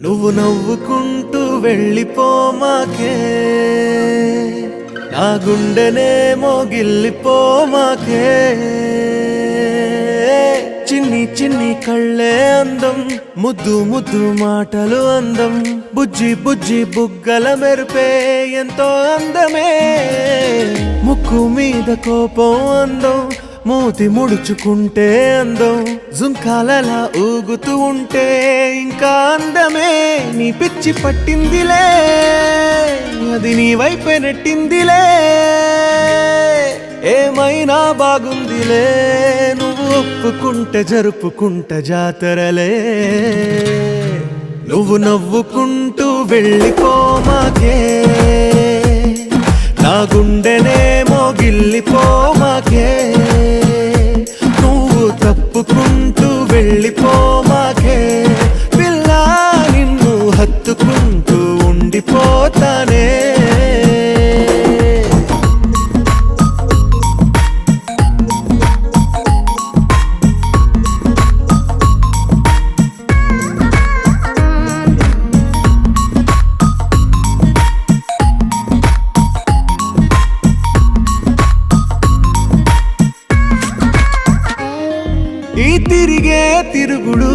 నువ్వు నవ్వుకుంటూ వెళ్ళిపోమాకే నా గుండెనేమో గిల్లిపోమాకే చిన్ని చిన్ని కళ్ళే అందం ముద్దు ముద్దు మాటలు అందం బుజ్జి బుజ్జి బుగ్గల మెరుపే ఎంతో అందమే ముక్కు మీద కోపం అందం మూతి ముడుచుకుంటే అందం జుంకాలలా ఊగుతూ ఉంటే ఇంకా అందమే నీ పిచ్చి పట్టిందిలే అది నీ వైపే నెట్టిందిలే ఏమైనా బాగుందిలే నువ్వు ఒప్పుకుంటే జరుపుకుంటే జాతరలే నువ్వు నవ్వుకుంటూ వెళ్ళిపోమాకే నా గుండెనేమో గిల్లిపోమాకే నువ్వు తప్పుకుంటూ వెళ్ళిపోమాకే పిల్ల నిన్ను హత్తుకుంటూ ఉండిపోతానే ఈ తిరిగే తిరుగుడు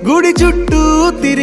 గుడి చుట్టూ తిరిగి